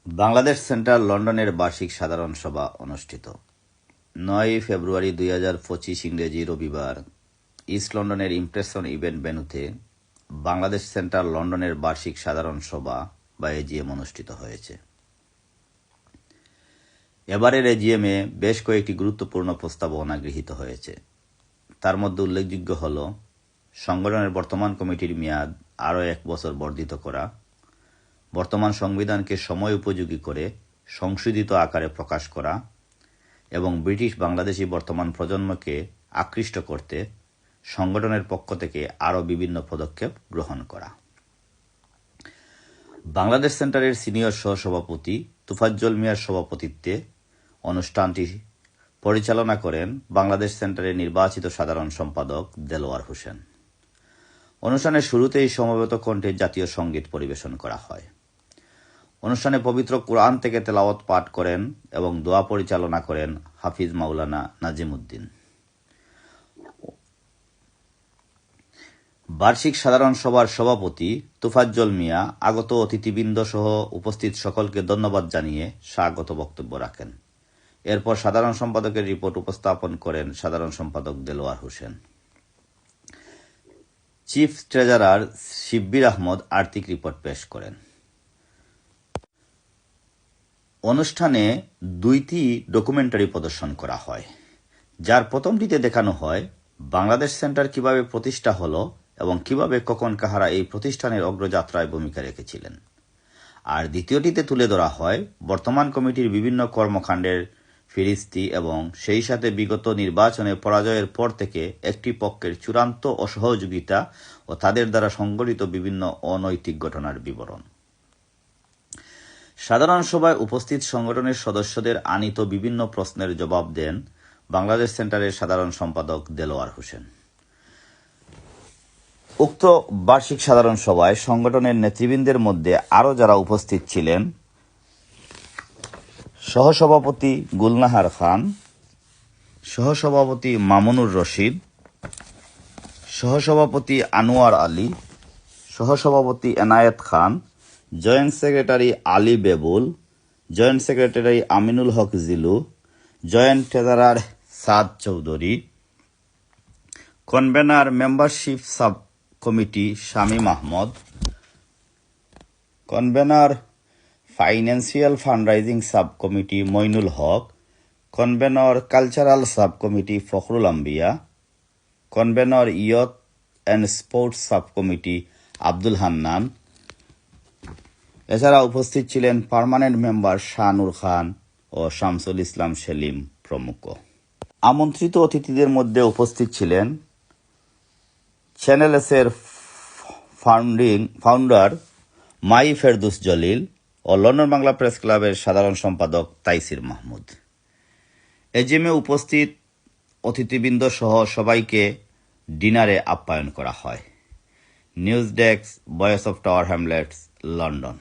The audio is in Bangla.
বাংলাদেশ সেন্টার লন্ডনের বার্ষিক সাধারণ সভা অনুষ্ঠিত। 9 ফেব্রুয়ারি 2025 ইংরেজি রবিবার ইস্ট লন্ডনের ইমপ্রেশন ইভেন্ট ভেন্যুতে বাংলাদেশ সেন্টার লন্ডনের বার্ষিক সাধারণ সভা বা এজিএম অনুষ্ঠিত হয়েছে। এবারের এজিএমে বেশ কয়েকটি গুরুত্বপূর্ণ প্রস্তাবনা গৃহীত হয়েছে। তার মধ্যে উল্লেখযোগ্য হল সংগঠনের বর্তমান কমিটির মেয়াদ আরও 1 বছর বর্ধিত করা, বর্তমান সংবিধানকে সময় উপযোগী করে সংশোধিত আকারে প্রকাশ করা এবং ব্রিটিশ বাংলাদেশি বর্তমান প্রজন্মকে আকৃষ্ট করতে সংগঠনের পক্ষ থেকে আরও বিভিন্ন পদক্ষেপ গ্রহণ করা। বাংলাদেশ সেন্টারের সিনিয়র সহসভাপতি তোফাজ্জল মিয়ার সভাপতিত্বে অনুষ্ঠানটি পরিচালনা করেন বাংলাদেশ সেন্টারের নির্বাচিত সাধারণ সম্পাদক দেলোয়ার হোসেন। অনুষ্ঠানের শুরুতেই সমবেত কণ্ঠে জাতীয় সঙ্গীত পরিবেশন করা হয়। অনুষ্ঠানে পবিত্র কোরআন থেকে তেলাওয়াত পাঠ করেন এবং দোয়া পরিচালনা করেন হাফিজ মাওলানা নাজিমউদ্দিন। বার্ষিক সাধারণ সভার সভাপতি তোফাজ্জল মিয়া আগত অতিথিবৃন্দ সহ উপস্থিত সকলকে ধন্যবাদ জানিয়ে স্বাগত বক্তব্য রাখেন। এরপর সাধারণ সম্পাদকের রিপোর্ট উপস্থাপন করেন সাধারণ সম্পাদক দেলোয়ার হোসেন। চিফ ট্রেজারার শিব্বির আহমদ আর্থিক রিপোর্ট পেশ করেন। অনুষ্ঠানে 2টি ডকুমেন্টারি প্রদর্শন করা হয়, যার প্রথমটিতে দেখানো হয় বাংলাদেশ সেন্টার কিভাবে প্রতিষ্ঠা হলো এবং কিভাবে কখন কাহারা এই প্রতিষ্ঠানের অগ্রযাত্রায় ভূমিকা রেখেছিলেন। আর দ্বিতীয়টিতে তুলে ধরা হয় বর্তমান কমিটির বিভিন্ন কর্মকাণ্ডের ফিরিস্তি এবং সেই সাথে বিগত নির্বাচনে পরাজয়ের পর থেকে একটি পক্ষের চূড়ান্ত অসহযোগিতা ও তাদের দ্বারা সংঘটিত বিভিন্ন অনৈতিক ঘটনার বিবরণ। সাধারণ সভায় উপস্থিত সংগঠনের সদস্যদের আনিত বিভিন্ন প্রশ্নের জবাব দেন বাংলাদেশ সেন্টারের সাধারণ সম্পাদক দেলোয়ার হোসেন। উক্ত বার্ষিক সাধারণ সভায় সংগঠনের নেতৃবৃন্দের মধ্যে আরও যারা উপস্থিত ছিলেন: সহসভাপতি গুলনাহার খান, সহসভাপতি মামুনুর রশিদ, সহসভাপতি আনোয়ার আলী, সহসভাপতি Enayet Khan, joint secretary Ali Bebul, joint secretary Aminul Haque Jilu, joint treasurer Saad Chowdhury, convener membership sub committee Shamim Ahmed, convener financial fundraising sub committee Mainul Haque, convener cultural sub committee Fakhrul Ambia, convener youth and sports sub committee Abdul Hannan. এছাড়া উপস্থিত ছিলেন পার্মানেন্ট মেম্বার শাহনুর খান ও শামসুল ইসলাম সেলিম প্রমুখ। আমন্ত্রিত অতিথিদের মধ্যে উপস্থিত ছিলেন চ্যানেল এস এর ফাউন্ডার মাই ফেরদৌস জলিল ও লন্ডন বাংলা প্রেস ক্লাবের সাধারণ সম্পাদক তাইসির মাহমুদ। এজিএমে উপস্থিত অতিথিবৃন্দ সহ সবাইকে ডিনারে আপ্যায়ন করা হয়। News desk, voice of tower Hamlets, London.